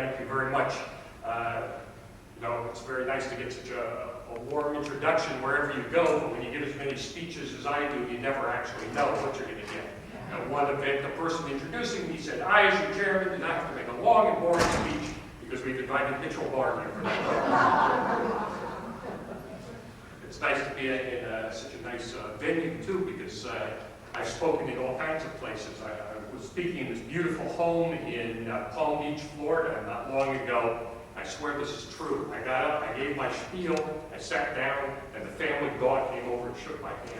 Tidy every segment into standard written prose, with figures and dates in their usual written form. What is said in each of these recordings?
thank you very much. You know, it's very nice to get such a warm introduction wherever you go, but when you give as many speeches as I do, you never actually know what you're going to get. At one event, the person introducing me said, I, as your chairman, did not have to make a long and boring speech because we've invited Mitchell Barr here for that. It's nice to be in such a nice venue, too, because I've spoken in all kinds of places. I was speaking in this beautiful home in Palm Beach, Florida, not long ago. I swear this is true. I got up, I gave my spiel, I sat down, and the family dog came over and shook my hand.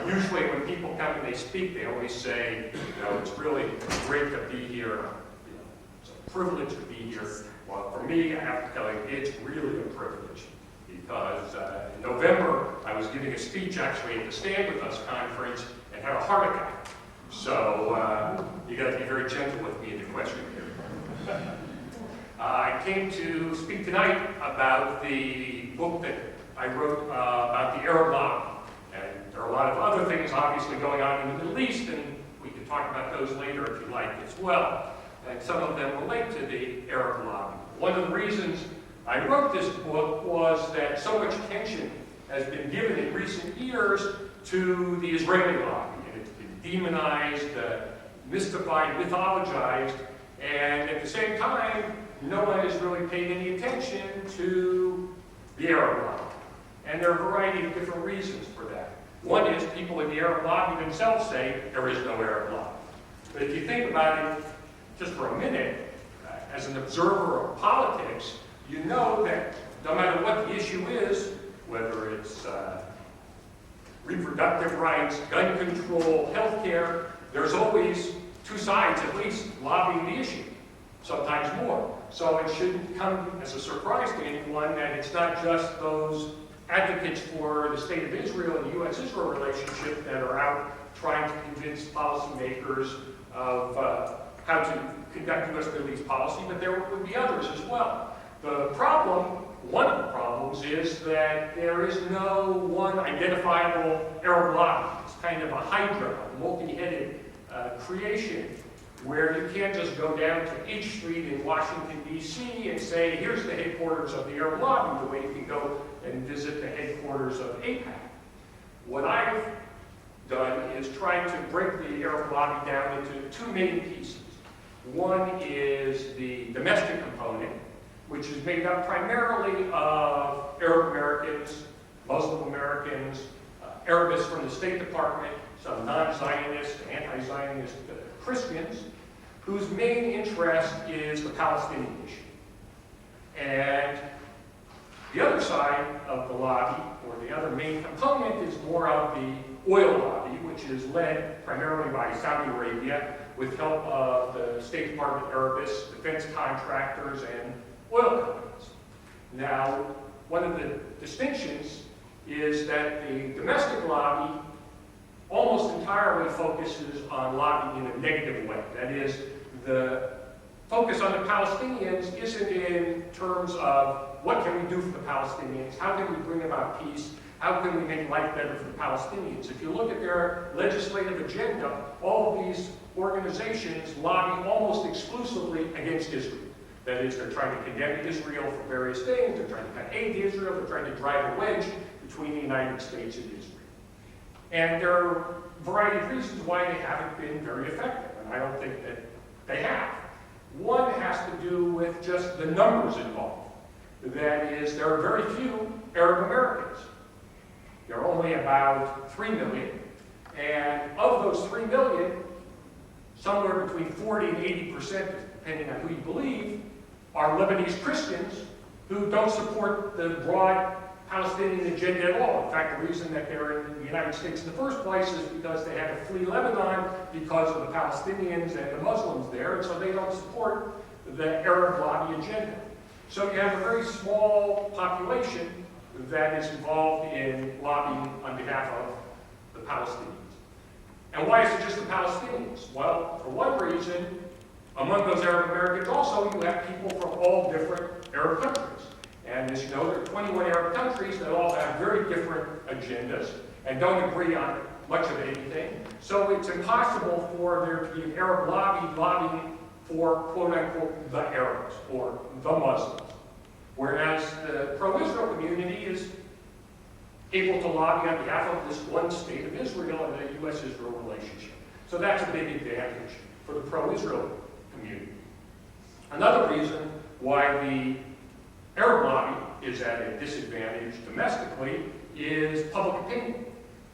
Usually when people come and they speak, they always say, you know, it's really great to be here. You know, it's a privilege to be here. Well, for me, I have to tell you, it's really a privilege. Because in November, I was giving a speech actually at the Stand With Us conference and had a heart attack. So you got to be very gentle with me in the question here. I came to speak tonight about the book that I wrote about the Arab lobby. And there are a lot of other things obviously going on in the Middle East, and we can talk about those later if you like as well. And some of them relate to the Arab lobby. One of the reasons I wrote this book was that so much attention has been given in recent years to the Israeli lobby. And it's been demonized, mystified, mythologized, and at the same time, no one has really paid any attention to the Arab lobby. And there are a variety of different reasons for that. One is people in the Arab lobby themselves say there is no Arab lobby. But if you think about it just for a minute, as an observer of politics, you know that no matter what the issue is, whether it's reproductive rights, gun control, healthcare, there's always two sides at least lobbying the issue, sometimes more. So it shouldn't come as a surprise to anyone that it's not just those advocates for the state of Israel and the U.S.-Israel relationship that are out trying to convince policymakers of how to conduct U.S. Middle East policy, but there would be others as well. The problem, one of the problems, is that there is no one identifiable Arab lobby. It's kind of a hydra, a multi-headed creation, where you can't just go down to H Street in Washington, D.C. and say, here's the headquarters of the Arab lobby, the way you can go and visit the headquarters of AIPAC. What I've done is try to break the Arab lobby down into two main pieces. One is the domestic component, which is made up primarily of Arab Americans, Muslim Americans, Arabists from the State Department, some non-Zionist, anti-Zionist Christians, whose main interest is the Palestinian issue. And the other side of the lobby, or the other main component, is more of the oil lobby, which is led primarily by Saudi Arabia, with help of the State Department Arabists, defense contractors, and oil companies. Now, one of the distinctions is that the domestic lobby almost entirely focuses on lobbying in a negative way. That is, the focus on the Palestinians isn't in terms of what can we do for the Palestinians, how can we bring about peace, how can we make life better for the Palestinians. If you look at their legislative agenda, all of these organizations lobby almost exclusively against Israel. That is, they're trying to condemn Israel for various things, they're trying to cut aid to Israel, they're trying to drive a wedge between the United States and Israel. And there are a variety of reasons why they haven't been very effective, and I don't think that they have. One has to do with just the numbers involved. That is, there are very few Arab Americans. There are only about 3 million, and of those 3 million, somewhere between 40 and 80%, depending on who you believe, are Lebanese Christians who don't support the broad Palestinian agenda at all. In fact, the reason that they're in the United States in the first place is because they had to flee Lebanon because of the Palestinians and the Muslims there, and so they don't support the Arab lobby agenda. So you have a very small population that is involved in lobbying on behalf of the Palestinians. And why is it just the Palestinians? Well, for one reason, among those Arab Americans also, you have people from all different Arab countries. And as you know, there are 21 Arab countries that all have very different agendas and don't agree on much of anything. So it's impossible for there to be an Arab lobby lobbying for quote-unquote the Arabs or the Muslims, whereas the pro-Israel community is able to lobby on behalf of this one state of Israel and the U.S.-Israel relationship. So that's a big advantage for the pro-Israel community. Another reason why the Arab lobby is at a disadvantage domestically is public opinion.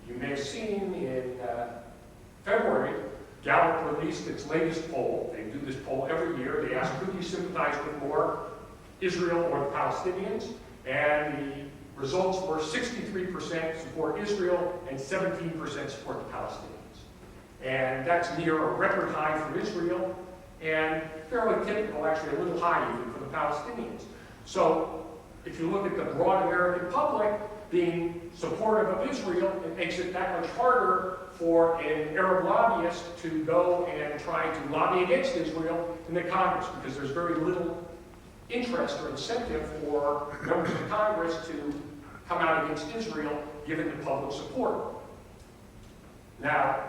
You may have seen in February, Gallup released its latest poll. They do this poll every year. They ask who do you sympathize with more, Israel or the Palestinians? And the results were 63% support Israel and 17% support the Palestinians. And that's near a record high for Israel and fairly typical, actually a little high even for the Palestinians. So if you look at the broad American public being supportive of Israel, it makes it that much harder for an Arab lobbyist to go and try to lobby against Israel in the Congress, because there's very little interest or incentive for members of Congress to come out against Israel given the public support. Now,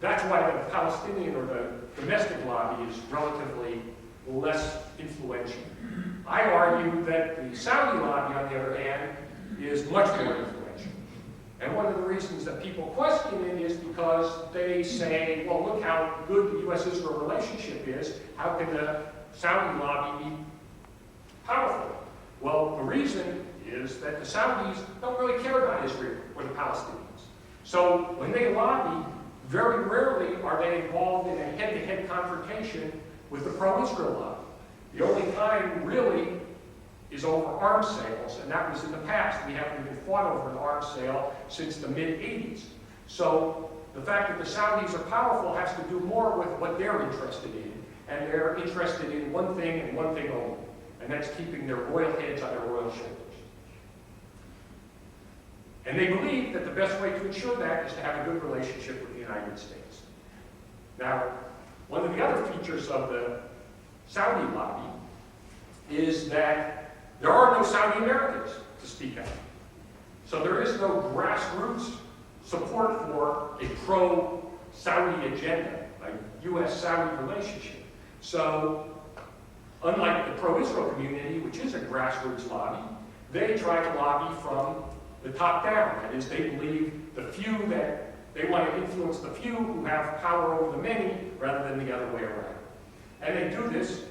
that's why the Palestinian or the domestic lobby is relatively less influential. I argue that the Saudi lobby, on the other hand, is much more influential. And one of the reasons that people question it is because they say, well, look how good the U.S.-Israel relationship is. How can the Saudi lobby be powerful? Well, the reason is that the Saudis don't really care about Israel or the Palestinians. So when they lobby, very rarely are they involved in a head-to-head confrontation with the pro-Israel lobby. The only time really is over arms sales, and that was in the past. We haven't even fought over an arms sale since the mid-'80s. So the fact that the Saudis are powerful has to do more with what they're interested in, and they're interested in one thing and one thing only, and that's keeping their royal heads on their royal shoulders. And they believe that the best way to ensure that is to have a good relationship with the United States. Now, one of the other features of the Saudi lobby is that there are no Saudi Americans to speak of. So there is no grassroots support for a pro-Saudi agenda, a U.S.-Saudi relationship. So unlike the pro-Israel community, which is a grassroots lobby, they try to lobby from the top down. That is, they believe the few that they want to influence the few who have power over the many rather than the other way around. And they do this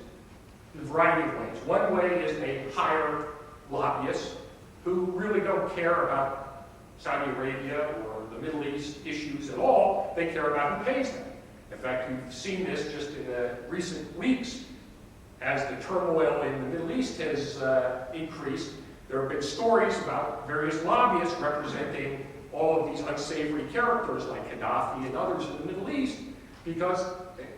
in a variety of ways. One way is they hire lobbyists who really don't care about Saudi Arabia or the Middle East issues at all. They care about who pays them. In fact, you've seen this just in the recent weeks as the turmoil in the Middle East has increased. There have been stories about various lobbyists representing all of these unsavory characters like Gaddafi and others in the Middle East because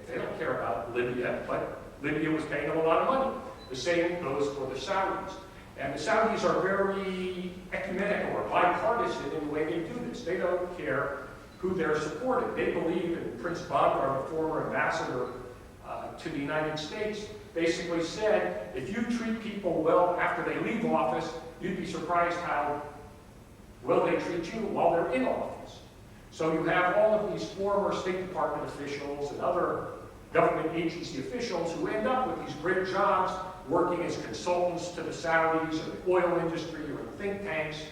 they don't care about Libya, but Libya was paying them a lot of money. The same goes for the Saudis. And the Saudis are very ecumenical or bipartisan in the way they do this. They don't care who they're supporting. They believe, and Prince Bandar, the former ambassador to the United States, basically said, if you treat people well after they leave office, you'd be surprised how well they treat you while they're in office. So you have all of these former State Department officials and other government agency officials who end up with these great jobs working as consultants to the Saudis or the oil industry or in think tanks.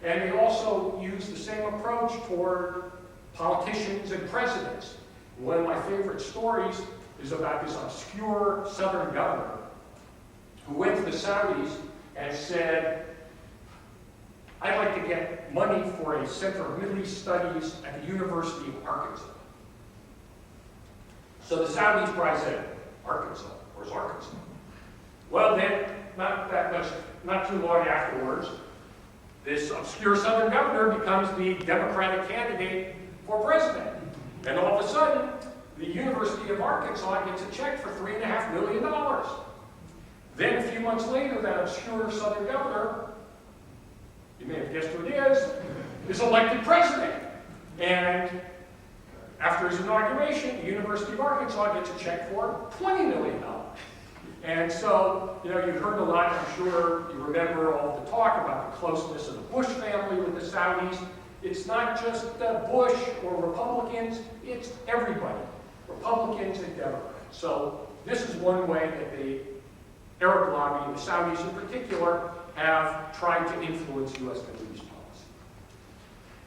And they also use the same approach toward politicians and presidents. One of my favorite stories is about this obscure southern governor who went to the Saudis and said, I'd like to get money for a Center of Middle East Studies at the University of Arkansas. So the Saudis probably said, Arkansas? Where's Arkansas? Well, then, not too long afterwards, this obscure southern governor becomes the Democratic candidate for president. And all of a sudden, the University of Arkansas gets a check for $3.5 million. Then a few months later, that obscure southern governor, you may have guessed who it is elected president. And after his inauguration, the University of Arkansas gets a check for $20 million. And so, you've heard a lot, I'm sure you remember all the talk about the closeness of the Bush family with the Saudis. It's not just Bush or Republicans, it's everybody, Republicans and Democrats. So this is one way that the Arab lobby, the Saudis in particular, have tried to influence U.S. Middle East policy.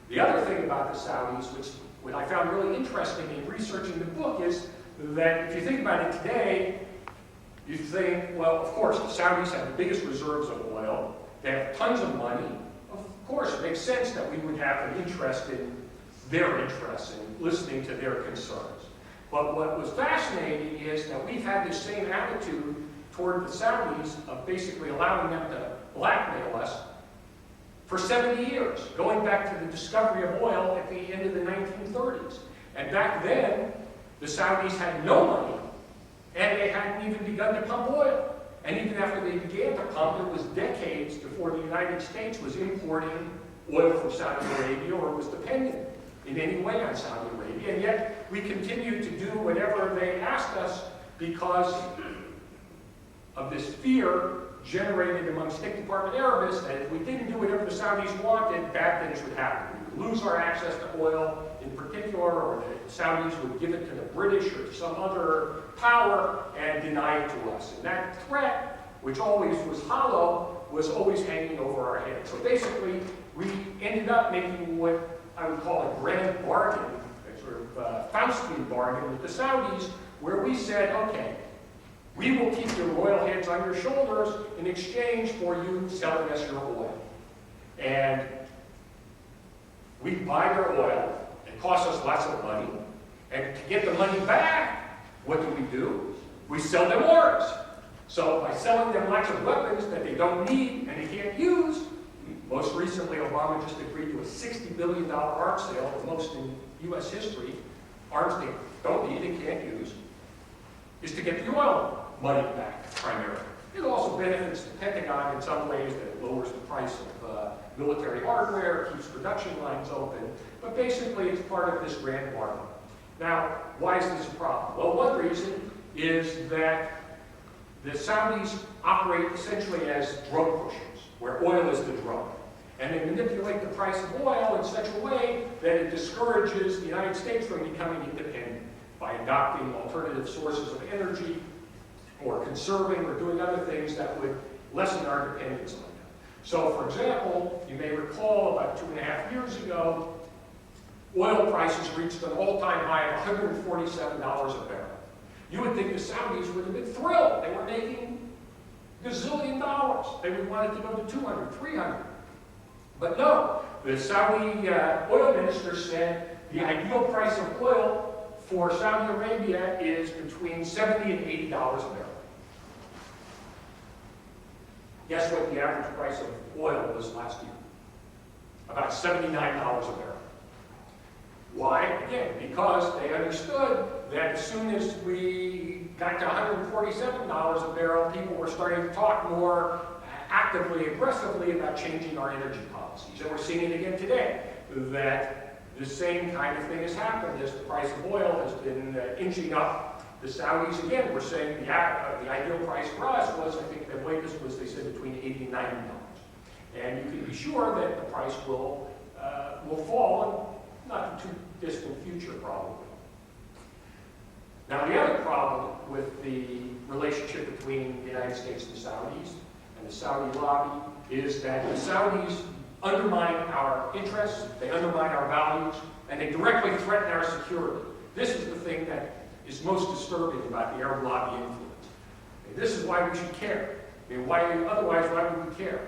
The other thing about the Saudis, which what I found really interesting in researching the book, is that if you think about it today, you think, well, of course, the Saudis have the biggest reserves of oil. They have tons of money. Of course, it makes sense that we would have an interest in their interests and listening to their concerns. But what was fascinating is that we've had this same attitude toward the Saudis of basically allowing them to blackmail us for 70 years, going back to the discovery of oil at the end of the 1930s. And back then, the Saudis had no money, and they hadn't even begun to pump oil. And even after they began to pump, it was decades before the United States was importing oil from Saudi Arabia or was dependent in any way on Saudi Arabia. And yet, we continued to do whatever they asked us because of this fear generated among State Department Arabists that if we didn't do whatever the Saudis wanted, bad things would happen. We would lose our access to oil in particular, or the Saudis would give it to the British or to some other power and deny it to us. And that threat, which always was hollow, was always hanging over our heads. So basically, we ended up making what I would call a grand bargain, a sort of Faustian bargain with the Saudis, where we said, okay, we will keep your royal heads on your shoulders in exchange for you selling us your oil. And we buy their oil. It costs us lots of money. And to get the money back, what do? We sell them arms. So by selling them lots of weapons that they don't need and they can't use, most recently Obama just agreed to a $60 billion arms sale, the most in U.S. history, arms they don't need and can't use, is to get the oil money back, primarily. It also benefits the Pentagon in some ways, that it lowers the price of military hardware, keeps production lines open, but basically it's part of this grand bargain. Now, why is this a problem? Well, one reason is that the Saudis operate essentially as drug pushers, where oil is the drug. And they manipulate the price of oil in such a way that it discourages the United States from becoming independent by adopting alternative sources of energy, or conserving, or doing other things that would lessen our dependence on them. So, for example, you may recall about 2.5 years ago, oil prices reached an all-time high of $147 a barrel. You would think the Saudis would have been thrilled. They were making gazillion dollars. They would want it to go to 200, 300. But no, the Saudi oil minister said the ideal price of oil for Saudi Arabia is between $70 and $80 a barrel. Guess what the average price of oil was last year? About $79 a barrel. Why? Again, because they understood that as soon as we got to $147 a barrel, people were starting to talk more actively, aggressively about changing our energy policies. And we're seeing it again today, that the same kind of thing has happened as the price of oil has been inching up. The Saudis, again, were saying the ideal price for us was, I think the latest was they said between $80 and $90. And you can be sure that the price will fall in not too distant future, probably. Now, the other problem with the relationship between the United States and the Saudis and the Saudi lobby is that the Saudis undermine our interests, they undermine our values, and they directly threaten our security. This is the thing that is most disturbing about the Arab lobby influence. And this is why we should care. I mean, otherwise, why would we care?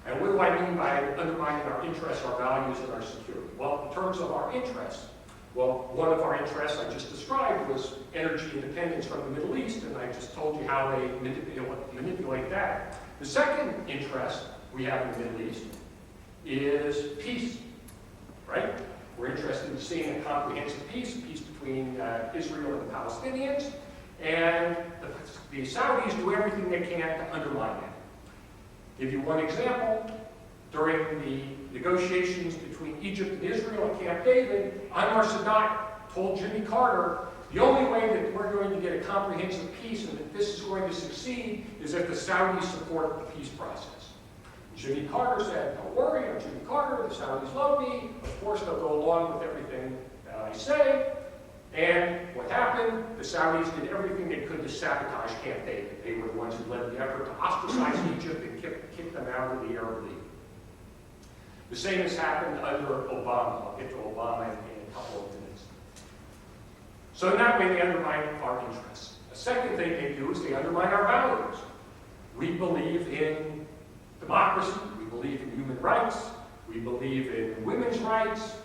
And what do I mean by undermining our interests, our values, and our security? Well, in terms of our interests, well, one of our interests I just described was energy independence from the Middle East, and I just told you how they manipulate that. The second interest we have in the Middle East is peace, right? We're interested in seeing a comprehensive peace between Israel and the Palestinians, and the Saudis do everything they can to undermine that. Give you one example. During the negotiations between Egypt and Israel at Camp David, Anwar Sadat told Jimmy Carter, the only way that we're going to get a comprehensive peace and that this is going to succeed is if the Saudis support the peace process. Jimmy Carter said, don't worry, I'm Jimmy Carter, the Saudis love me, of course they'll go along with everything that I say. And what happened? happened, the Saudis did everything they could to sabotage Camp David. They were the ones who led the effort to ostracize Egypt and kick them out of the Arab League. The same has happened under Obama. I'll get to Obama in a couple of minutes. So in that way, they undermine our interests. A second thing they do is they undermine our values. We believe in democracy, we believe in human rights, we believe in women's rights,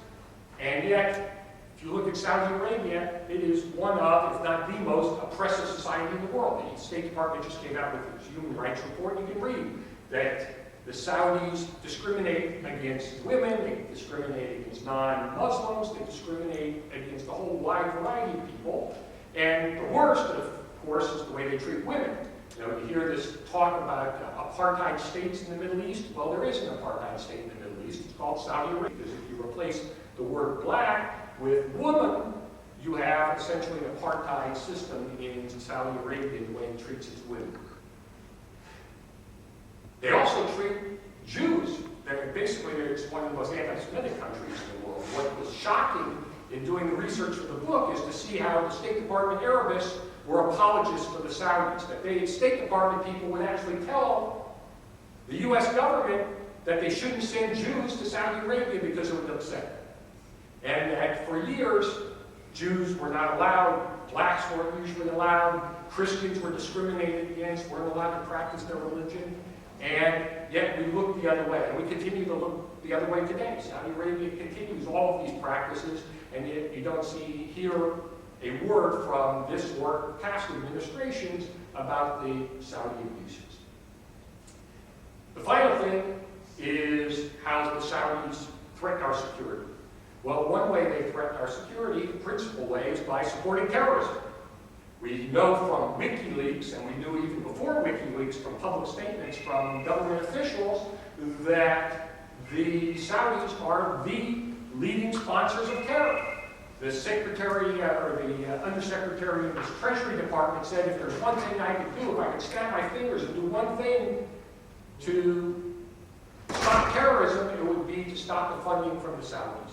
and yet, if you look at Saudi Arabia, it is one of, if not the most, oppressive society in the world. The State Department just came out with its human rights report. You can read that the Saudis discriminate against women, they discriminate against non-Muslims, they discriminate against a whole wide variety of people. And the worst, of course, is the way they treat women. You know, you hear this talk about apartheid states in the Middle East. Well, there is an apartheid state in the Middle East. It's called Saudi Arabia. Because if you replace the word black with woman, you have essentially an apartheid system in Saudi Arabia the way it treats its women. They also treat Jews. Basically, it's one of the most anti-Semitic countries in the world. What was shocking in doing the research for the book is to see how the State Department Arabists were apologists for the Saudis. That the State Department people would actually tell the U.S. government that they shouldn't send Jews to Saudi Arabia because it would upset them. And that for years, Jews were not allowed, blacks weren't usually allowed, Christians were discriminated against, weren't allowed to practice their religion. And yet we look the other way, and we continue to look the other way today. Saudi Arabia continues all of these practices, and yet you don't hear a word from this or past administrations about the Saudi abuses. The final thing is how the Saudis threaten our security. Well, one way they threaten our security, the principal way, is by supporting terrorism. We know from WikiLeaks, and we knew even before WikiLeaks from public statements from government officials, that the Saudis are the leading sponsors of terror. The secretary, or the undersecretary of the Treasury Department said if there's one thing I could do, if I could snap my fingers and do one thing to stop terrorism, it would be to stop the funding from the Saudis.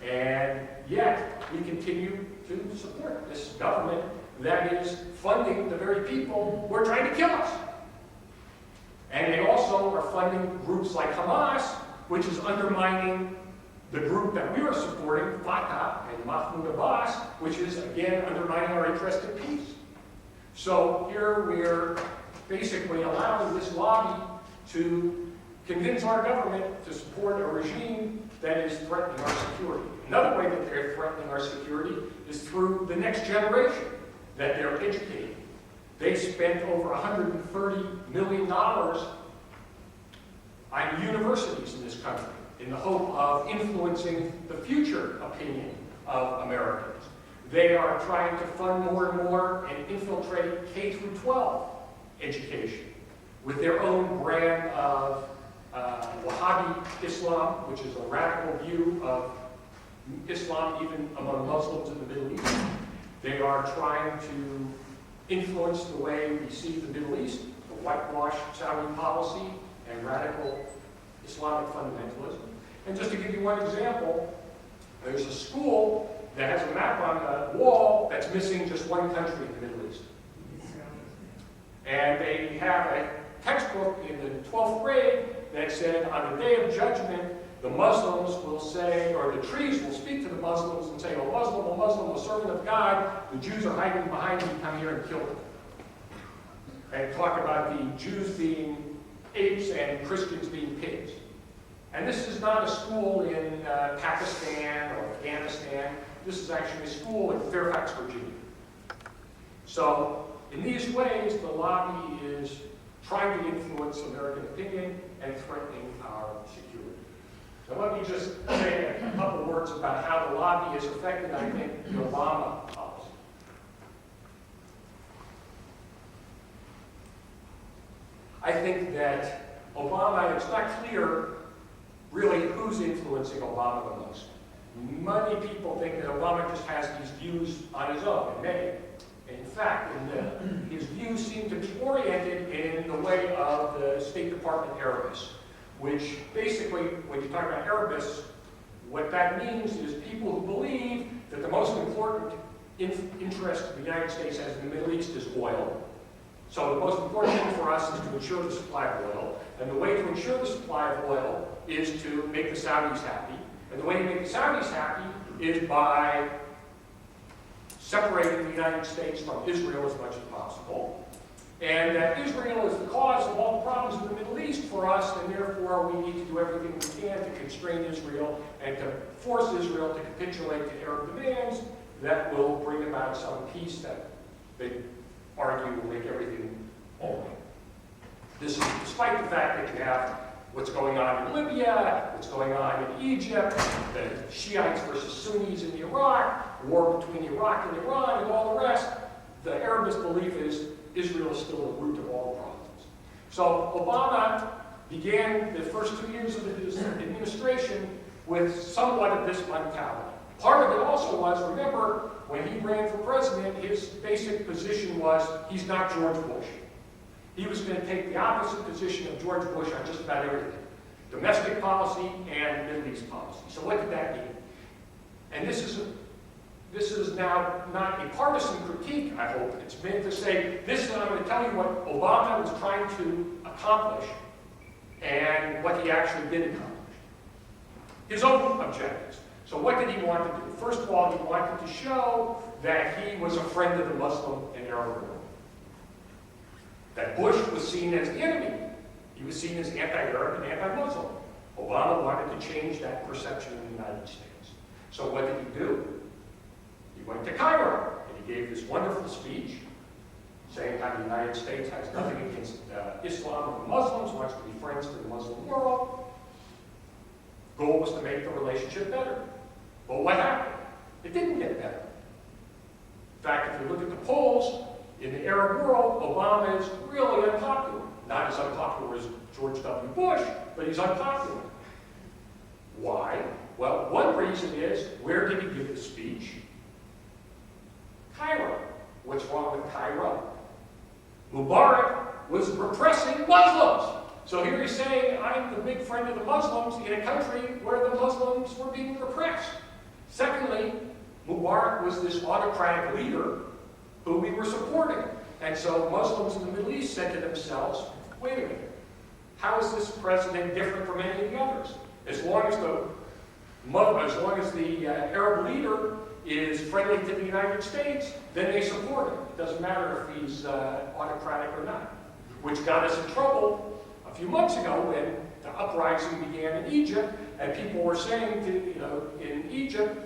And yet, we continue to support this government that is funding the very people who are trying to kill us. And they also are funding groups like Hamas, which is undermining the group that we are supporting, Fatah and Mahmoud Abbas, which is, again, undermining our interest in peace. So here we're basically allowing this lobby to convince our government to support a regime that is threatening our security. Another way that they're threatening our security is through the next generation that they're educating. They spent over $130 million on universities in this country in the hope of influencing the future opinion of Americans. They are trying to fund more and more and infiltrate K-12 education with their own brand of Wahhabi Islam, which is a radical view of Islam even among Muslims in the Middle East. They are trying to influence the way we see the Middle East, the whitewash Saudi policy, and radical Islamic fundamentalism. And just to give you one example, there's a school that has a map on the wall that's missing just one country in the Middle East. And they have a textbook in the 12th grade that said, on the day of judgment, the Muslims will say, or the trees will speak to the Muslims and say, O Muslim, O servant of God, the Jews are hiding behind you, come here and kill them. And talk about the Jews being apes and Christians being pigs. And this is not a school in Pakistan or Afghanistan. This is actually a school in Fairfax, Virginia. So, in these ways, the lobby is trying to influence American opinion and threatening our security. So let me just say a couple words about how the lobby has affected, I think, the Obama policy. I think that Obama, it's not clear really who's influencing Obama the most. Many people think that Obama just has these views on his own, and many. In fact, his views seem to be oriented in the way of the State Department Arabists, which basically, when you talk about Arabists, what that means is people who believe that the most important interest the United States has in the Middle East is oil. So the most important thing for us is to ensure the supply of oil. And the way to ensure the supply of oil is to make the Saudis happy. And the way to make the Saudis happy is by separating the United States from Israel as much as possible. And that Israel is the cause of all the problems in the Middle East for us, and therefore we need to do everything we can to constrain Israel and to force Israel to capitulate to Arab demands that will bring about some peace that they argue will make everything all right. This is despite the fact that you have what's going on in Libya, what's going on in Egypt, the Shiites versus Sunnis in Iraq, war between Iraq and Iran, and all the rest. The Arabist belief is Israel is still the root of all problems. So Obama began the first 2 years of his administration with somewhat of this mentality. Part of it also was, remember, when he ran for president, his basic position was he's not George Bush. He was going to take the opposite position of George Bush on just about everything. Domestic policy and Middle East policy. So what did that mean? And this is now not a partisan critique, I hope. It's meant to say, I'm going to tell you what Obama was trying to accomplish and what he actually did accomplish. His own objectives. So what did he want to do? First of all, he wanted to show that he was a friend of the Muslim and Arab world. That Bush was seen as the enemy. He was seen as anti-Arab and anti-Muslim. Obama wanted to change that perception in the United States. So what did he do? He went to Cairo, and he gave this wonderful speech saying how the United States has nothing against Islam or the Muslims, wants to be friends to the Muslim world. Goal was to make the relationship better. But what happened? It didn't get better. In fact, if you look at the polls, in the Arab world, Obama is really unpopular. Not as unpopular as George W. Bush, but he's unpopular. Why? Well, one reason is, where did he give the speech? Cairo. What's wrong with Cairo? Mubarak was repressing Muslims. So here he's saying, I'm the big friend of the Muslims in a country where the Muslims were being repressed. Secondly, Mubarak was this autocratic leader who we were supporting. And so Muslims in the Middle East said to themselves, wait a minute, how is this president different from any of the others? As long as the Arab leader is friendly to the United States, then they support him. It doesn't matter if he's autocratic or not. Which got us in trouble a few months ago when the uprising began in Egypt, and people were saying in Egypt,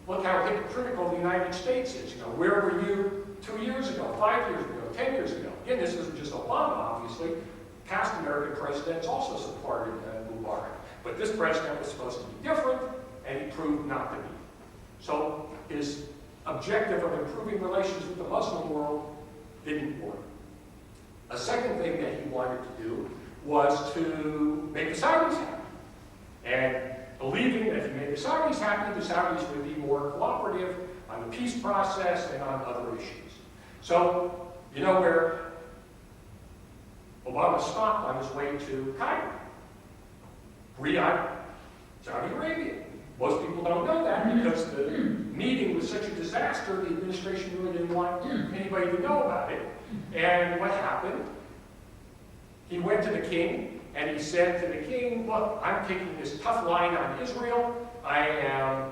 look how hypocritical the United States is. Where were you 2 years ago, 5 years ago, 10 years ago? Again, this isn't just Obama, obviously. Past American presidents also supported Mubarak. But this president was supposed to be different, and he proved not to be. So his objective of improving relations with the Muslim world didn't work. A second thing that he wanted to do was to make the Saudis happy. And believing that if he made the Saudis happy, the Saudis would be more cooperative on the peace process and on other issues. So, you know where Obama stopped on his way to Cairo? Riyadh, Saudi Arabia. Most people don't know that because the meeting was such a disaster, the administration really didn't want anybody to know about it. And what happened? He went to the king and he said to the king, look, I'm taking this tough line on Israel. I am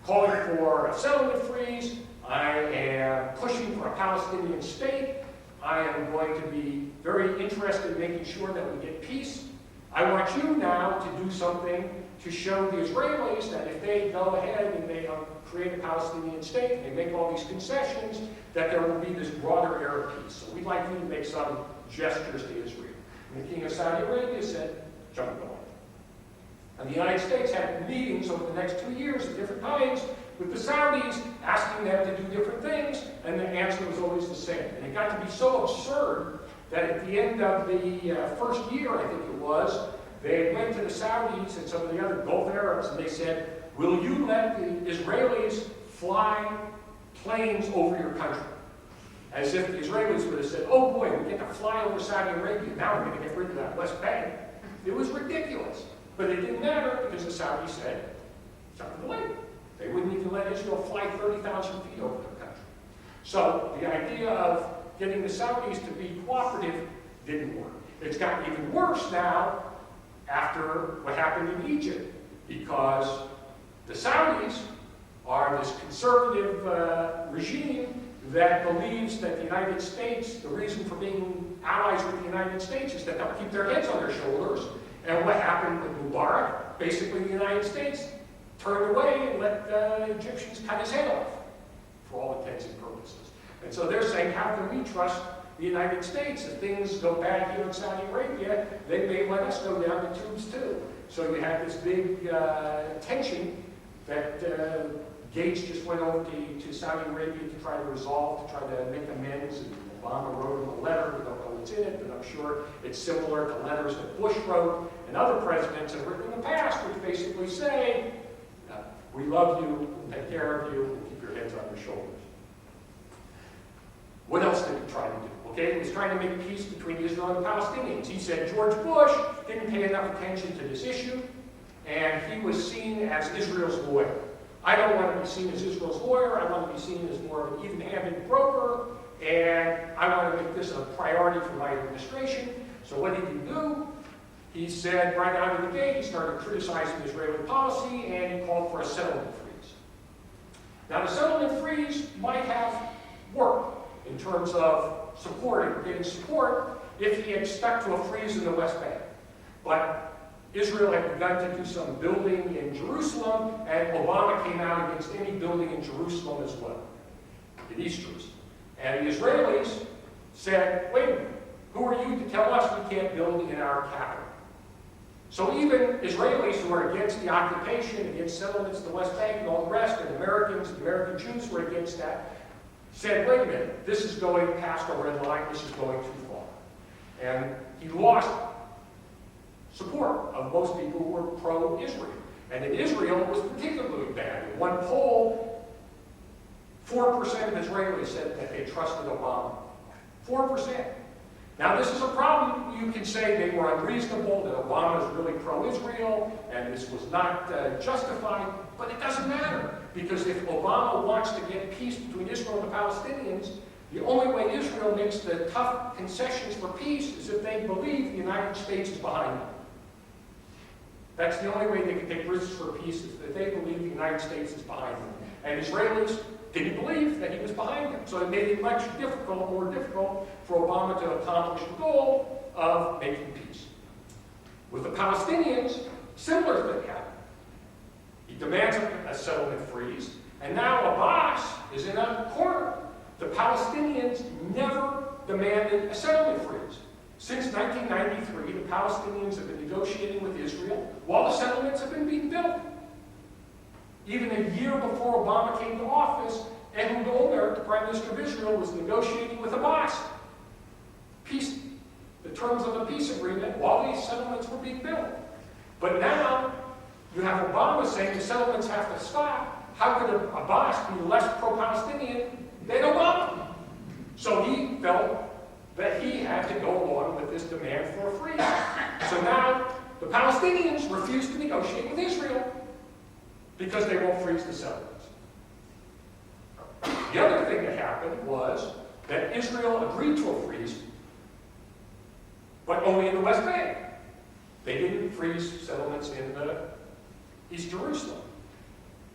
calling for a settlement freeze. I am pushing for a Palestinian state. I am going to be very interested in making sure that we get peace. I want you now to do something to show the Israelis that if they go ahead and they create a Palestinian state, and they make all these concessions, that there will be this broader Arab peace. So we'd like you to make some gestures to Israel. And the king of Saudi Arabia said, jump on. And the United States had meetings over the next 2 years at different times with the Saudis, asking them to do different things, and the answer was always the same. And it got to be so absurd that at the end of the first year, I think it was, they went to the Saudis and some of the other Gulf Arabs, and they said, will you let the Israelis fly planes over your country? As if the Israelis would have said, oh boy, we get to fly over Saudi Arabia, now we're going to get rid of that West Bank. It was ridiculous. But it didn't matter because the Saudis said, something to wait. They wouldn't even let Israel fly 30,000 feet over their country. So the idea of getting the Saudis to be cooperative didn't work. It's gotten even worse now after what happened in Egypt, because the Saudis are this conservative regime that believes that the United States, the reason for being allies with the United States is that they'll keep their heads on their shoulders. And what happened with Mubarak, basically the United States turned away and let the Egyptians cut his head off, for all intents and purposes. And so they're saying, how can we trust the United States? If things go bad here in Saudi Arabia, they may let us go down the tubes too. So you have this big tension that Gates just went over to Saudi Arabia to try to resolve, to try to make amends, and Obama wrote him a letter. We don't know what's in it, but I'm sure it's similar to letters that Bush wrote and other presidents have written in the past, which basically say, we love you, we'll take care of you, we'll keep your heads on your shoulders. What else did he try to do? Okay, he was trying to make peace between Israel and the Palestinians. He said George Bush didn't pay enough attention to this issue, and he was seen as Israel's lawyer. I don't want to be seen as Israel's lawyer. I want to be seen as more of an even-handed broker, and I want to make this a priority for my administration. So what did he do? He said right out of the gate, he started criticizing Israeli policy, and he called for a settlement freeze. Now, the settlement freeze might have worked in terms of getting support if he had stuck to a freeze in the West Bank. But Israel had begun to do some building in Jerusalem, and Obama came out against any building in Jerusalem as well, in East Jerusalem. And the Israelis said, wait a minute, who are you to tell us we can't build in our capital? So even Israelis who are against the occupation, against settlements in the West Bank and all the rest, and American Jews who are against that, said, wait a minute, this is going past a red line, this is going too far. And he lost support of most people who were pro-Israel. And in Israel, it was particularly bad. In one poll, 4% of Israelis said that they trusted Obama. 4%. Now, this is a problem. You can say they were unreasonable, that Obama is really pro-Israel, and this was not justified, but it doesn't matter. Because if Obama wants to get peace between Israel and the Palestinians, the only way Israel makes the tough concessions for peace is if they believe the United States is behind them. That's the only way they can take risks for peace, is that they believe the United States is behind them. And Israelis didn't believe that he was behind them. So it made it much more difficult for Obama to accomplish the goal of making peace. With the Palestinians, similar thing happened. He demands a settlement freeze, and now Abbas is in a corner. The Palestinians never demanded a settlement freeze. Since 1993, the Palestinians have been negotiating with Israel while the settlements have been being built. Even a year before Obama came to office, Ehud Olmert, the Prime Minister of Israel, was negotiating with Abbas the terms of the peace agreement while these settlements were being built. But now, you have Obama saying the settlements have to stop. How could Abbas be less pro-Palestinian than Obama? So he felt that he had to go along with this demand for a freeze. So now, the Palestinians refuse to negotiate with Israel because they won't freeze the settlements. The other thing that happened was that Israel agreed to a freeze, but only in the West Bank. They didn't freeze settlements in East Jerusalem.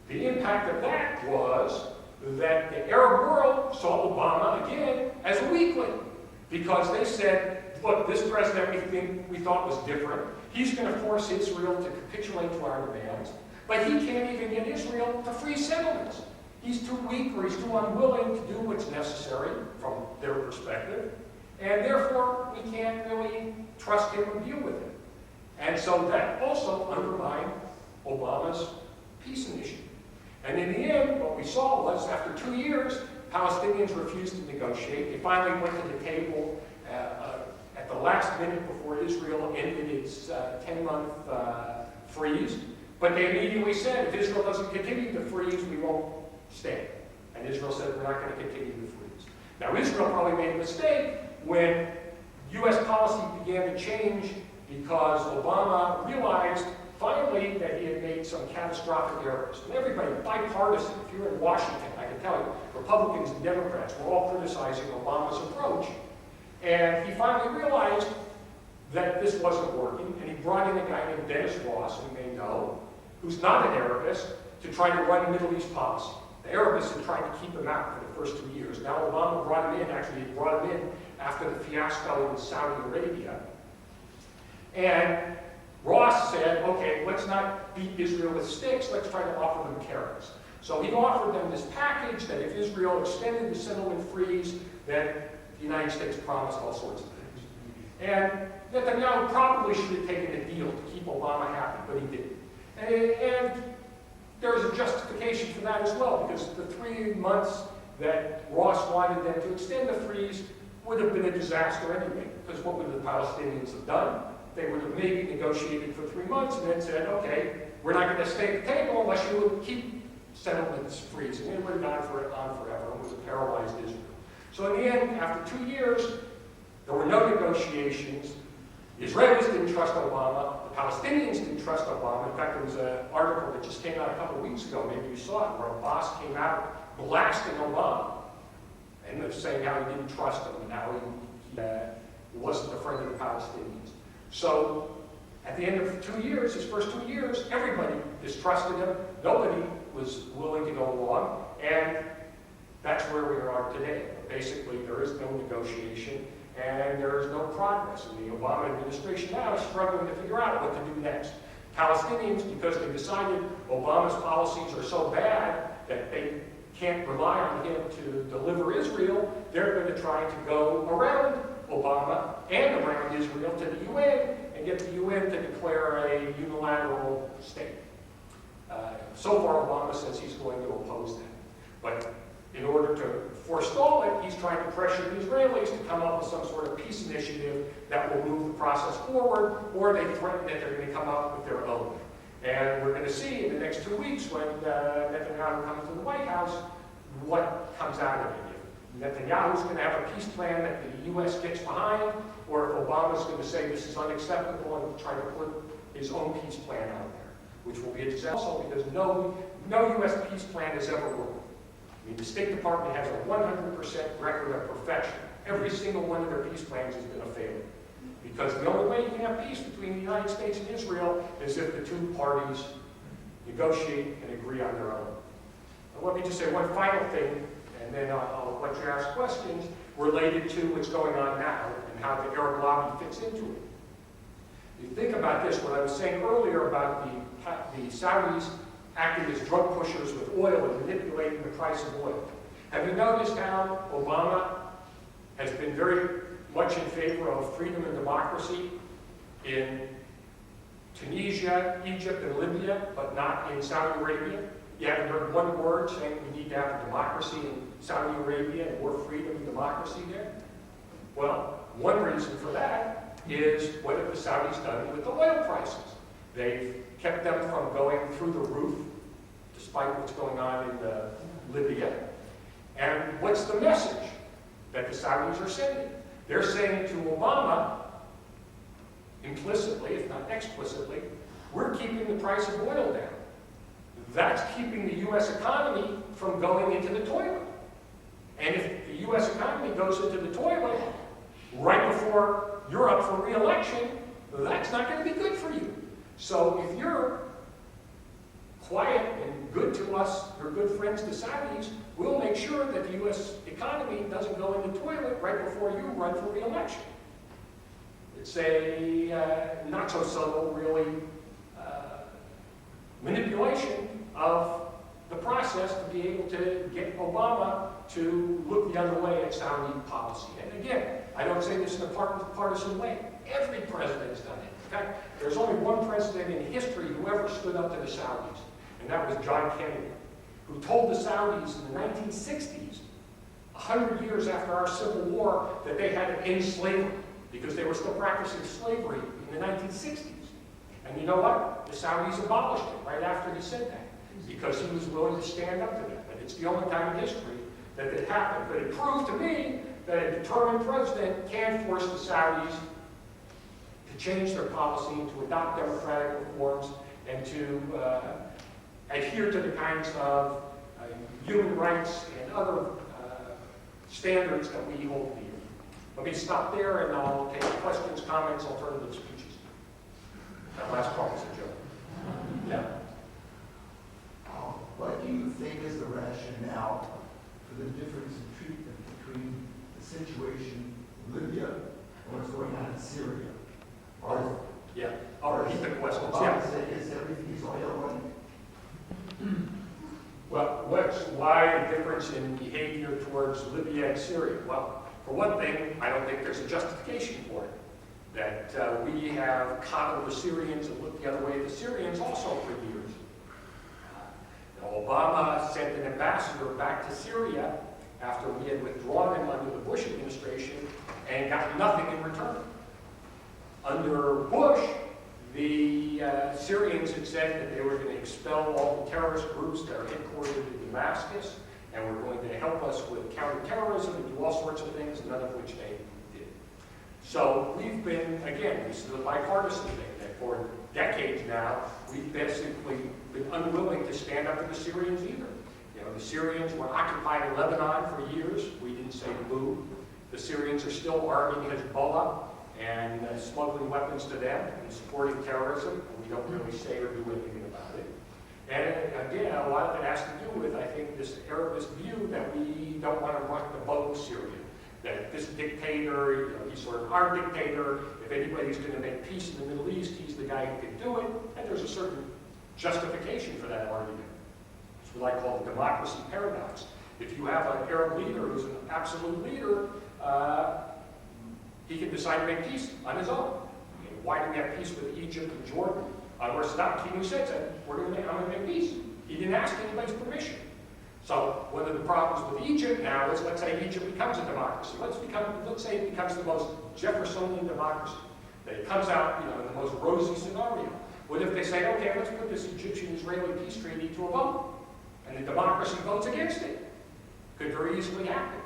The impact of that was that the Arab world saw Obama again as a weakling, because they said, look, this president we thought was different. He's going to force Israel to capitulate to our demands, but he can't even get Israel to freeze settlements. He's too weak, or he's too unwilling to do what's necessary from their perspective, and therefore we can't really trust him or deal with him. And so that also undermined Obama's peace initiative. And in the end, what we saw was, after 2 years, Palestinians refused to negotiate. They finally went to the table at the last minute before Israel ended its 10-month freeze. But they immediately said, if Israel doesn't continue to freeze, we won't stay. And Israel said, we're not going to continue to freeze. Now, Israel probably made a mistake when U.S. policy began to change, because Obama realized finally that he had made some catastrophic errors. And everybody, bipartisan, if you're in Washington, I can can tell you, Republicans and Democrats were all criticizing Obama's approach. And he finally realized that this wasn't working, and he brought in a guy named Dennis Ross, who you may know, who's not an Arabist, to try to run Middle East policy. The Arabists had tried to keep him out for the first 2 years. Now Obama brought him in, actually he brought him in after the fiasco in Saudi Arabia. And Ross said, okay, let's not beat Israel with sticks, let's try to offer them carrots. So he offered them this package that if Israel extended the settlement freeze, then the United States promised all sorts of things. And Netanyahu probably should have taken a deal to keep Obama happy, but he didn't. And there's a justification for that as well, because the 3 months that Ross wanted them to extend the freeze would have been a disaster anyway, because what would the Palestinians have done? They would have maybe negotiated for 3 months and then said, okay, we're not going to stay at the table unless you would keep settlements freeze. And it would have gone on forever. It was a paralyzed Israel. So in the end, after 2 years, there were no negotiations. The Israelis didn't trust Obama. The Palestinians didn't trust Obama. In fact, there was an article that just came out a couple of weeks ago, maybe you saw it, where Abbas came out blasting Obama and saying how he didn't trust him and how he wasn't a friend of the Palestinians. So at the end of 2 years, his first 2 years, everybody distrusted him. Nobody was willing to go along. And that's where we are today. Basically, there is no negotiation and there is no progress. And the Obama administration now is struggling to figure out what to do next. Palestinians, because they decided Obama's policies are so bad that they can't rely on him to deliver Israel, they're going to try to go around Obama and around Israel to the UN and get the UN to declare a unilateral state. So far, Obama says he's going to oppose that. But in order to forestall it, he's trying to pressure the Israelis to come up with some sort of peace initiative that will move the process forward, or they threaten that they're going to come up with their own. And we're going to see in the next 2 weeks when Netanyahu comes to the White House what comes out of it. If Netanyahu's going to have a peace plan that the U.S. gets behind, or if Obama's going to say this is unacceptable and try to put his own peace plan out there, which will be a disaster also because no U.S. peace plan has ever worked. I mean, the State Department has a 100% record of perfection. Every single one of their peace plans has been a failure. Because the only way you can have peace between the United States and Israel is if the two parties negotiate and agree on their own. And let me just say one final thing, and then I'll let you ask questions related to what's going on now and how the Arab lobby fits into it. You think about this, what I was saying earlier about the Saudis acting as drug pushers with oil and manipulating the price of oil. Have you noticed how Obama has been very much in favor of freedom and democracy in Tunisia, Egypt, and Libya, but not in Saudi Arabia? You haven't heard one word saying we need to have a democracy in Saudi Arabia and more freedom and democracy there? Well, one reason for that is what have the Saudis done with the oil prices? They've kept them from going through the roof, despite what's going on in Libya. And what's the message that the Saudis are sending? They're saying to Obama, implicitly, if not explicitly, we're keeping the price of oil down. That's keeping the U.S. economy from going into the toilet. And if the U.S. economy goes into the toilet right before you're up for re-election, that's not going to be good for you. So if you're quiet and good to us, you're good friends to Saudis, we'll make sure that the U.S. economy doesn't go in the toilet right before you run for re-election. It's a not so subtle, really, manipulation of the process to be able to get Obama to look the other way at Saudi policy. And again, I don't say this in a partisan way. Every president has done it. In fact, there's only one president in history who ever stood up to the Saudis, and that was John Kennedy, who told the Saudis in the 1960s, 100 years after our Civil War, that they had to end slavery because they were still practicing slavery in the 1960s. And you know what? The Saudis abolished it right after he said that because he was willing to stand up to them. And it's the only time in history that it happened. But it proved to me that a determined president can force the Saudis to change their policy, to adopt democratic reforms, and to adhere to the kinds of human rights and other standards that we hold dear. Let me stop there and I'll take questions, comments, alternative speeches. That last part was a joke. Yeah. What do you think is the rationale for the difference in treatment between the situation in Libya and what's going on in Syria? Yeah. I'll repeat the questions. Obama said is everything's oil money. Well, why the difference in behavior towards Libya and Syria? Well, for one thing, I don't think there's a justification for it. That we have coddled the Syrians and looked the other way at the Syrians also for years. Obama sent an ambassador back to Syria after we had withdrawn him under the Bush administration and got nothing in return. Under Bush, the Syrians had said that they were going to expel all the terrorist groups that are headquartered in Damascus and were going to help us with counterterrorism and do all sorts of things, none of which they did. So we've been, again, this is a bipartisan thing, that for decades now, we've basically been unwilling to stand up to the Syrians either. You know, the Syrians were occupying Lebanon for years. We didn't say boo. The Syrians are still arming Hezbollah and smuggling weapons to them and supporting terrorism, and we don't really say or do anything about it. And again, a lot of it has to do with, I think, this Arabist view that we don't want to rock the boat with Syria. That this dictator, you know, he's sort of our dictator. If anybody's going to make peace in the Middle East, he's the guy who can do it. And there's a certain justification for that argument. It's what I call the democracy paradox. If you have an Arab leader who's an absolute leader, he can decide to make peace on his own. You know, why do we have peace with Egypt and Jordan? Where Saddam Hussein said, I'm going to make peace. He didn't ask anybody's permission. So one of the problems with Egypt now is, let's say Egypt becomes a democracy. Let's say it becomes the most Jeffersonian democracy. That it comes out, you know, in the most rosy scenario. What if they say, okay, let's put this Egyptian-Israeli peace treaty to a vote, and the democracy votes against it? Could very easily happen.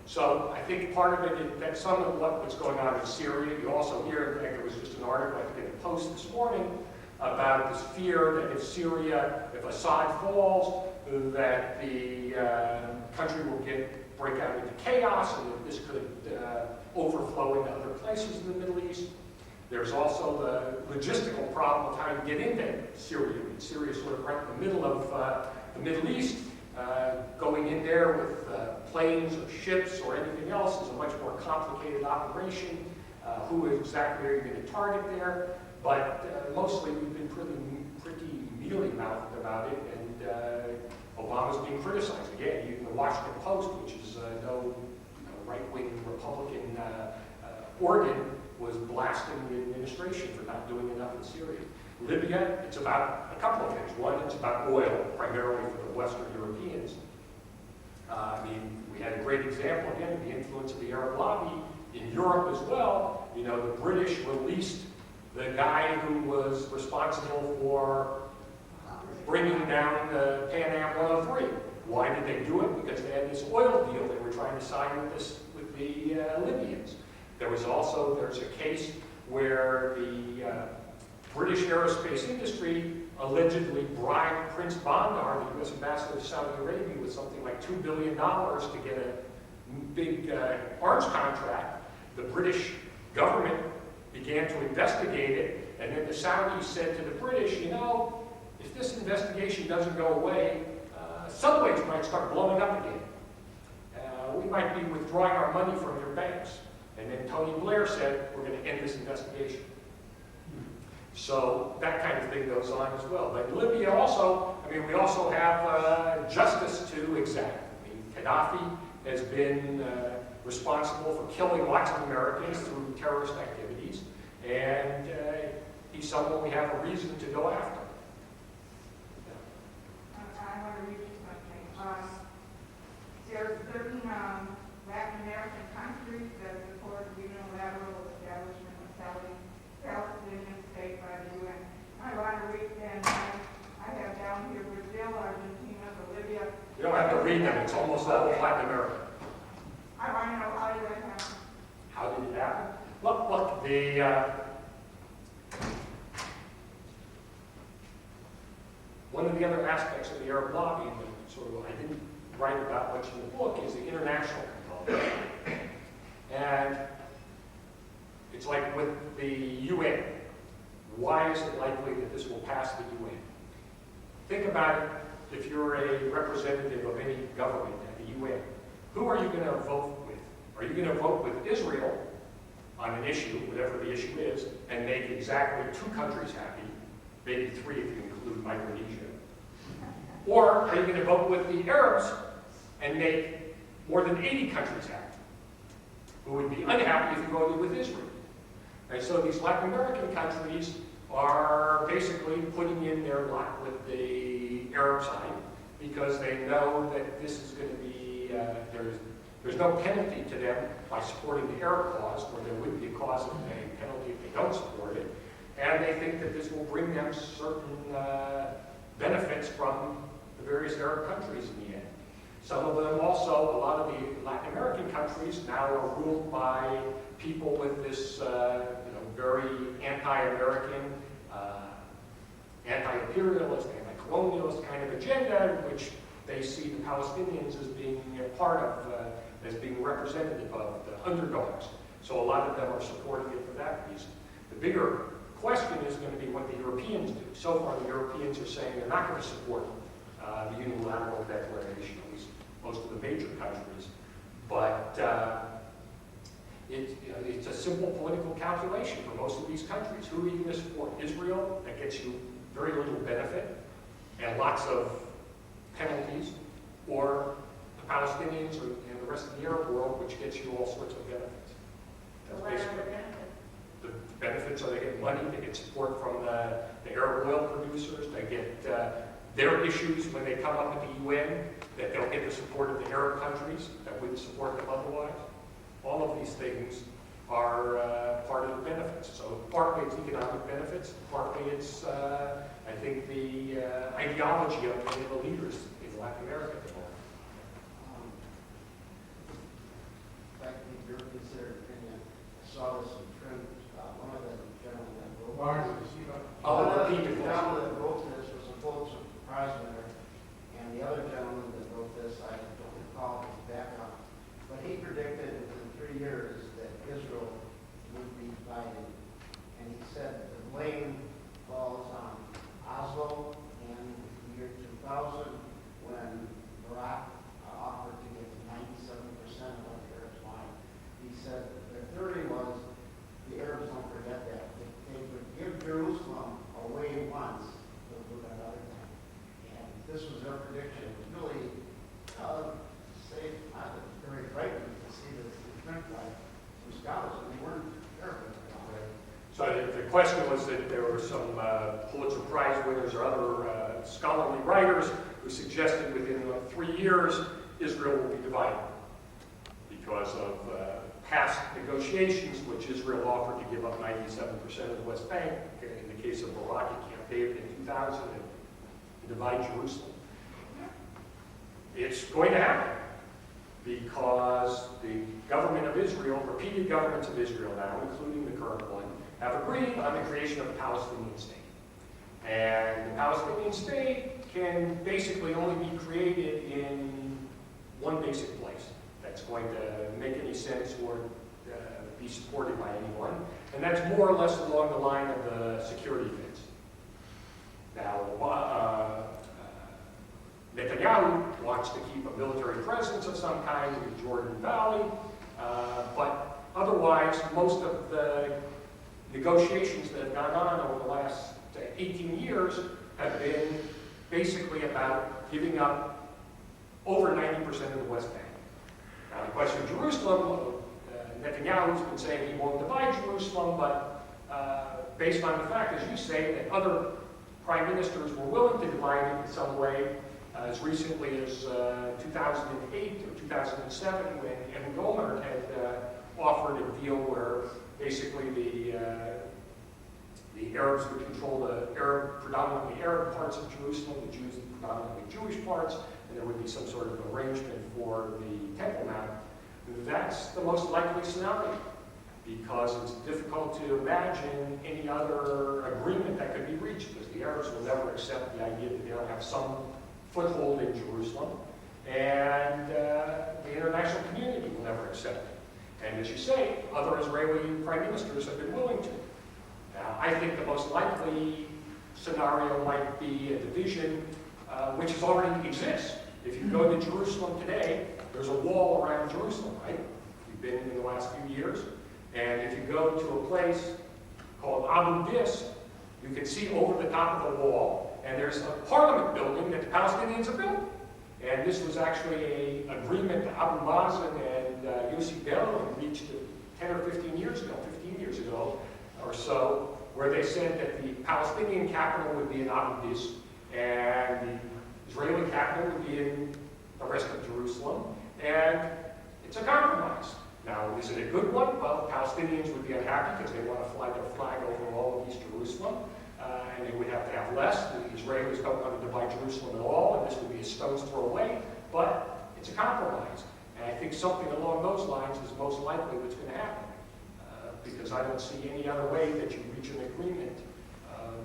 So I think part of it is that some of what's going on in Syria, you also hear, in fact, there was just an article, I think, in the Post this morning, about this fear that if Assad falls, that the country will break out into chaos, and that this could overflow into other places in the Middle East. There's also the logistical problem of how you get into Syria. Syria is sort of right in the middle of the Middle East. Going in there with planes or ships or anything else is a much more complicated operation. Who exactly are you going to target there? But mostly we've been pretty mealy-mouthed about it, and Obama's being criticized. Again, even the Washington Post, which is no right-wing Republican organ, was blasting the administration for not doing enough in Syria. Libya, it's about a couple of things. One, it's about oil, primarily for the Western Europeans. I mean, we had a great example, again, of the influence of the Arab lobby in Europe as well. You know, the British released the guy who was responsible for bringing down the Pan Am 103. Why did they do it? Because they had this oil deal they were trying to sign with the Libyans. There's a case where the British aerospace industry allegedly bribed Prince Bandar, the U.S. ambassador to Saudi Arabia, with something like $2 billion to get a big arms contract. The British government began to investigate it, and then the Saudis said to the British, you know, if this investigation doesn't go away, subways might start blowing up again. We might be withdrawing our money from your banks. And then Tony Blair said, we're going to end this investigation. So that kind of thing goes on as well. But in Libya also, I mean, we also have justice to exact. I mean, Gaddafi has been responsible for killing lots of Americans through terrorist activities, and he's someone we have a reason to go after. I want to read you something. There's 13 Latin American countries that support unilateral establishment of Palestinian state by the UN. I want to read them. I have down here Brazil, Argentina, Bolivia. You don't have to read them. It's almost all Latin America. I want to know how did that happen? How did it happen? Look, one of the other aspects of the Arab lobby, and sort of I write about much in the book is the international component. And it's like with the UN. Why is it likely that this will pass the UN? Think about it. If you're a representative of any government at the UN, who are you going to vote with? Are you going to vote with Israel on an issue, whatever the issue is, and make exactly 2 countries happy, maybe 3 if you include Micronesia? Or are you going to vote with the Arabs and make more than 80 countries happy, who would be unhappy if you voted with Israel? And so these Latin American countries are basically putting in their lot with the Arab side because they know that this is going to be, there's no penalty to them by supporting the Arab cause, where there would be a cause of a penalty if they don't support it. And they think that this will bring them certain benefits from the various Arab countries in the end. Some of them also, a lot of the Latin American countries now are ruled by people with this very anti-American, anti-imperialist, anti-colonialist kind of agenda, in which they see the Palestinians as being a part of, as being representative of the underdogs. So a lot of them are supporting it for that reason. The bigger question is going to be what the Europeans do. So far, the Europeans are saying they're not going to support the unilateral declaration, at least most of the major countries. But it's a simple political calculation for most of these countries. Who are you going to support? Israel, that gets you very little benefit and lots of penalties, or the Palestinians and the rest of the Arab world, which gets you all sorts of benefits. So what are the benefits? The benefits are they get money, they get support from the Arab oil producers, they get their issues when they come up at the UN, that they'll get the support of the Arab countries that wouldn't support them otherwise. All of these things are part of the benefits. So partly it's economic benefits, partly it's, I think, the ideology of many of the leaders in Latin America. I think your considered opinion, I saw this in print, one of the gentlemen that wrote Barnes, Oh, one of repeat the it. gentlemen that wrote this was a Pulitzer Prize winner, and the other gentleman that wrote this, I don't recall his background, but he predicted within 3 years that Israel would be divided, and he said the blame falls on Oslo and the year 2000 when Iraq offered to give 97% of what the Arabs wanted. He said their theory was the Arabs don't forget that. If they would give Jerusalem away once, they'll do it another time. And this was their prediction. It was really, very frightening to see this print by some scholars, and they weren't Arab. So the question was that there were some Pulitzer Prize winners or other scholarly writers who suggested within 3 years Israel will be divided because of past negotiations, which Israel offered to give up 97% of the West Bank. In the case of Barak, he campaigned in 2000 and divide Jerusalem. It's going to happen because the government of Israel, repeated governments of Israel now, including the current one, have agreed on the creation of a Palestinian state. And the Palestinian state can basically only be created in one basic place that's going to make any sense or be supported by anyone. And that's more or less along the line of the security fence. Now, Netanyahu wants to keep a military presence of some kind in the Jordan Valley, but otherwise, most of the negotiations that have gone on over the last 18 years have been basically about giving up over 90% of the West Bank. Now, the question of Jerusalem, Netanyahu's been saying he won't divide Jerusalem, but based on the fact, as you say, that other prime ministers were willing to divide it in some way, as recently as 2008 or 2007, when Ehud Olmert had offered a deal where basically the Arabs would control the predominantly Arab parts of Jerusalem, the Jews the predominantly Jewish parts, and there would be some sort of arrangement for the Temple Mount. That's the most likely scenario, because it's difficult to imagine any other agreement that could be reached, because the Arabs will never accept the idea that they'll have some foothold in Jerusalem, and the international community will never accept it. And as you say, other Israeli prime ministers have been willing to. Now, I think the most likely scenario might be a division which has already exists. If you go to Jerusalem today, there's a wall around Jerusalem, right? You've been in the last few years. And if you go to a place called Abu Dis, you can see over the top of the wall, and there's a parliament building that the Palestinians have built. And this was actually an agreement that Abu Mazen and Yossi Be'er reached 10 or 15 years ago or so, where they said that the Palestinian capital would be in Abu Dis, and the Israeli capital would be in the rest of Jerusalem, and it's a compromise. Now, is it a good one? Well, Palestinians would be unhappy because they want to fly their flag over all of East Jerusalem, and they would have to have less. The Israelis don't want to divide Jerusalem at all, and this would be a stone's throw away, but it's a compromise. And I think something along those lines is most likely what's going to happen, because I don't see any other way that you reach an agreement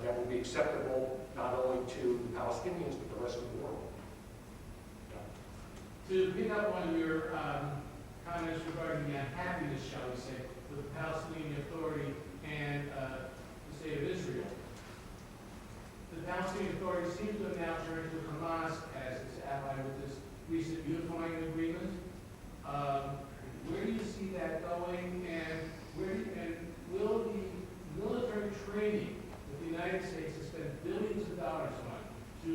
that will be acceptable not only to the Palestinians, but the rest of the world. To pick up on your comments regarding the unhappiness, shall we say, with the Palestinian Authority and the State of Israel. The Palestinian Authority seems to have now turned to Hamas as its ally with this recent unifying agreement. Where do you see that going, and will the military training that the United States has spent billions of dollars on to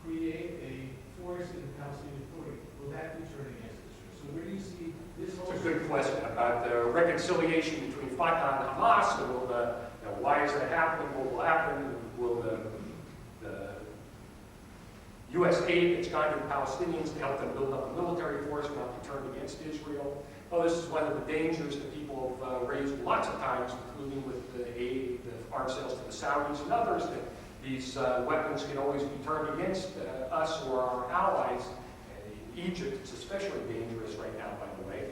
create a force in the Palestinian Authority, will that be turned against Israel? So where do you see this whole... It's a good question about the reconciliation between Fatah and Hamas. And will why is that happening? What will happen? Will the U.S. aid that's gone to the Palestinians to help them build up a military force not be turned against Israel? Well, this is one of the dangers that people have raised lots of times, including with the aid, the arms sales to the Saudis and others, that these weapons can always be turned against us or our allies. In Egypt, it's especially dangerous right now, by the way,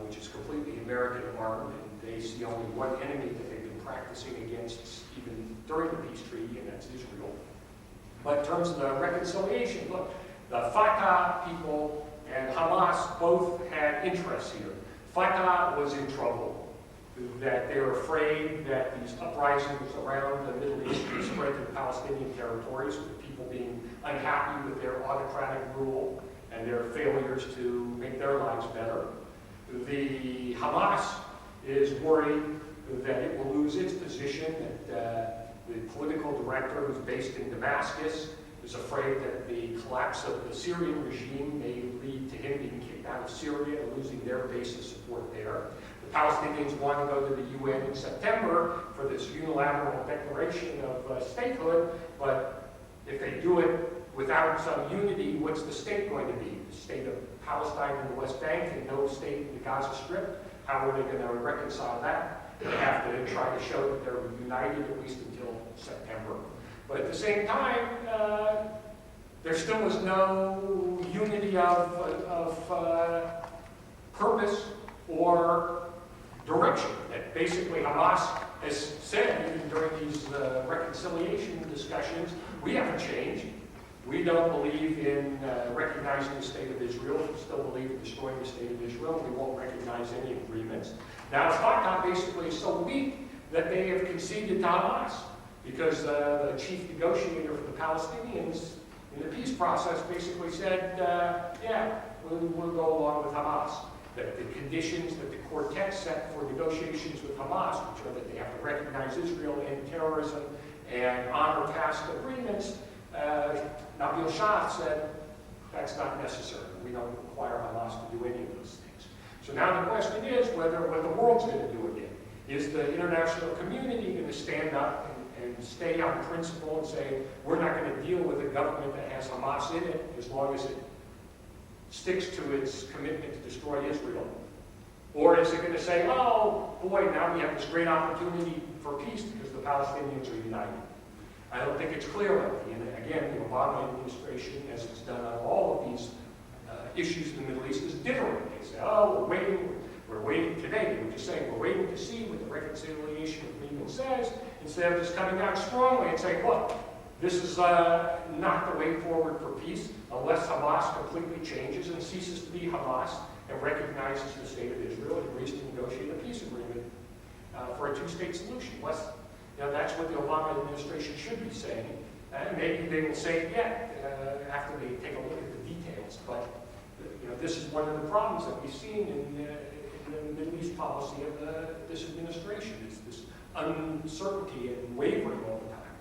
which is completely American armed, and they see only one enemy that they've been practicing against even during the peace treaty, and that's Israel. But in terms of the reconciliation, look, the Fatah people and Hamas both had interests here. Fatah was in trouble, that they were afraid that these uprisings around the Middle East would spread to the Palestinian territories, with people being unhappy with their autocratic rule and their failures to make their lives better. The Hamas is worried that it will lose its position, that the political director, who's based in Damascus, is afraid that the collapse of the Syrian regime may lead to him being kicked out of Syria and losing their base of support there. The Palestinians want to go to the UN in September for this unilateral declaration of statehood, but if they do it without some unity, what's the state going to be? The state of Palestine in the West Bank and no state in the Gaza Strip? How are they going to reconcile that? They have to try to show that they're united at least until September. But at the same time, there still is no unity of purpose or direction. That basically Hamas has said, even during these reconciliation discussions, we haven't changed. We don't believe in recognizing the state of Israel. We still believe in destroying the state of Israel. We won't recognize any agreements. Now, Fatah basically is so weak that they have conceded to Hamas, because the chief negotiator for the Palestinians in the peace process basically said, yeah, we'll go along with Hamas. That the conditions that the quartet set for negotiations with Hamas, which are that they have to recognize Israel and terrorism and honor past agreements, Nabil Shah said, that's not necessary. We don't require Hamas to do any of those things. So now the question is what the world's going to do again. Is the international community going to stand up and stay on principle and say, we're not going to deal with a government that has Hamas in it as long as it sticks to its commitment to destroy Israel? Or is it going to say, oh, boy, now we have this great opportunity for peace because the Palestinians are united? I don't think it's clear lately. And again, the Obama administration, as it's done on all of these issues in the Middle East, is different. They say, oh, we're waiting today. They were just saying, we're waiting to see what the reconciliation agreement says, instead of just coming out strongly and saying, look, this is not the way forward for peace. unless Hamas completely changes and ceases to be Hamas and recognizes the state of Israel and agrees to negotiate a peace agreement for a two-state solution. That's what the Obama administration should be saying. And maybe they will say it yet after they take a look at the details. But this is one of the problems that we've seen in the Middle East policy of this administration, is this uncertainty and wavering all the time,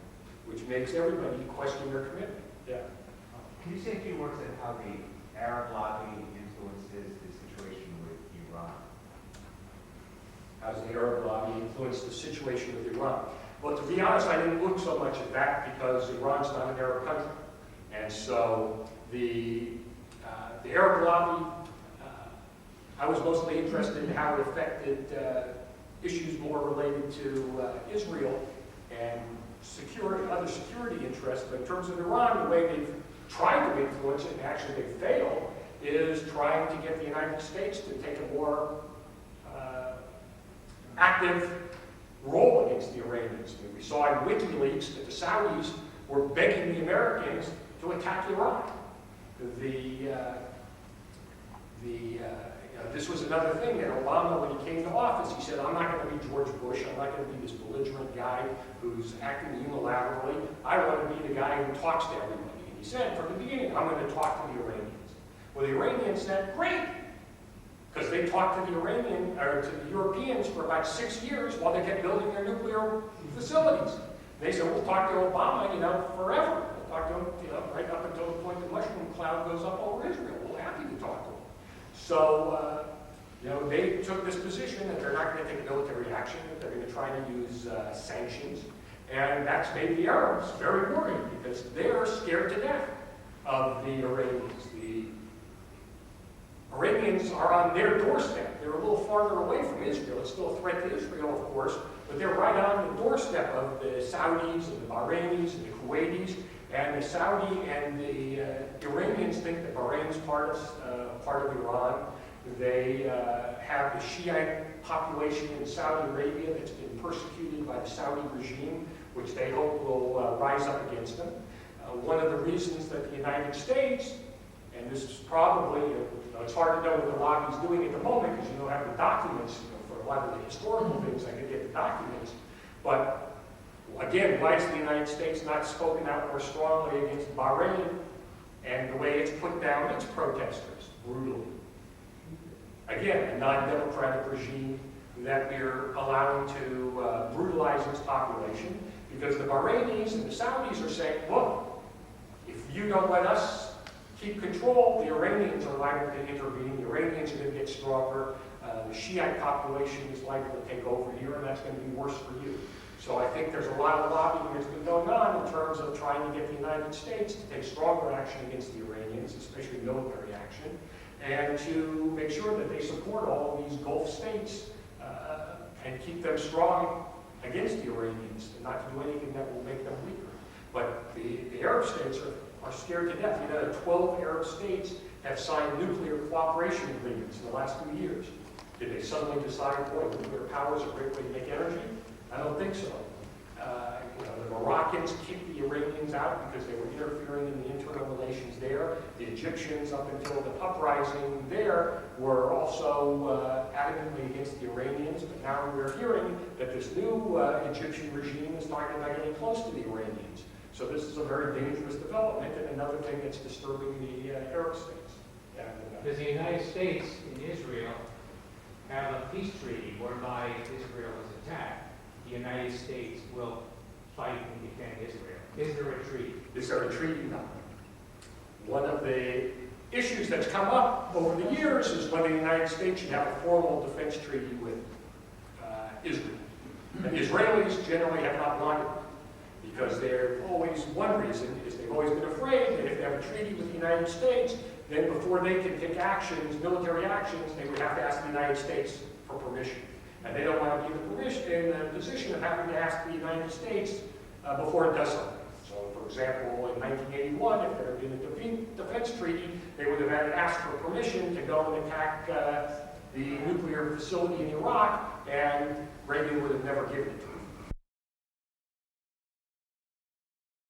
which makes everybody question their commitment. Yeah. Can you say a few words on how the Arab lobby influences the situation with Iran? How does the Arab lobby influence the situation with Iran? Well, to be honest, I didn't look so much at that because Iran's not an Arab country. And so the Arab lobby, I was mostly interested in how it affected issues more related to Israel and other security interests. But in terms of Iran, the way they've tried to influence it, and actually they failed, is trying to get the United States to take a more active role against the Iranians. We saw in WikiLeaks that the Saudis were begging the Americans to attack Iran. This was another thing that Obama, when he came to office, he said, I'm not going to be George Bush. I'm not going to be this belligerent guy who's acting unilaterally. I want to be the guy who talks to everybody. And he said from the beginning, I'm going to talk to the Iranians. Well, the Iranians said, great, because they talked to the Europeans for about 6 years while they kept building their nuclear facilities. They said, we'll talk to Obama, forever. We'll talk to him, right up until the point the mushroom cloud goes up over Israel. We're happy to talk to him. So, they took this position that they're not going to take military action, that they're going to try to use sanctions. And that's made the Arabs very worried because they're scared to death of the Iranians. The Iranians are on their doorstep. They're a little farther away from Israel. It's still a threat to Israel, of course, but they're right on the doorstep of the Saudis and the Bahrainis and the Kuwaitis. And the Saudi and the Iranians think that Bahrain's part of Iran. They have the Shiite population in Saudi Arabia that's been persecuted by the Saudi regime, which they hope will rise up against them. One of the reasons that the United States, and this is probably, it's hard to know what the lobby's doing at the moment because you don't have the documents for a lot of the historical things. I could get the documents, but again, why has the United States not spoken out more strongly against Bahrain and the way it's put down its protesters brutally? Again, a non-democratic regime that we're allowing to brutalize its population because the Bahrainis and the Saudis are saying, look, if you don't let us keep control, the Iranians are liable to intervene, the Iranians are going to get stronger, the Shiite population is liable to take over here, and that's going to be worse for you. So I think there's a lot of lobbying that's been going on in terms of trying to get the United States to take stronger action against the Iranians, especially military action, and to make sure that they support all of these Gulf states and keep them strong against the Iranians and not to do anything that will make them weaker. But the Arab states are scared to death. 12 Arab states have signed nuclear cooperation agreements in the last 2 years. Did they suddenly decide, boy, nuclear power is a great way to make energy? I don't think so. The Moroccans kicked the Iranians out because they were interfering in the internal relations there. The Egyptians, up until the uprising there, were also adamantly against the Iranians. But now we're hearing that this new Egyptian regime is talking about getting close to the Iranians. So this is a very dangerous development and another thing that's disturbing the Arab states. Does the United States and Israel have a peace treaty whereby Israel is attacked? The United States will fight and defend Israel. Is there a treaty? Is there a treaty? No. One of the issues that's come up over the years is whether the United States should have a formal defense treaty with Israel. And the Israelis generally have not wanted it because they're always, one reason is they've always been afraid that if they have a treaty with the United States, then before they can take actions, military actions, they would have to ask the United States for permission. And they don't want to be in the position of having to ask the United States before it does something. So, for example, in 1981, if there had been a defense treaty, they would have had to ask for permission to go and attack the nuclear facility in Iraq, and Reagan would have never given it to them.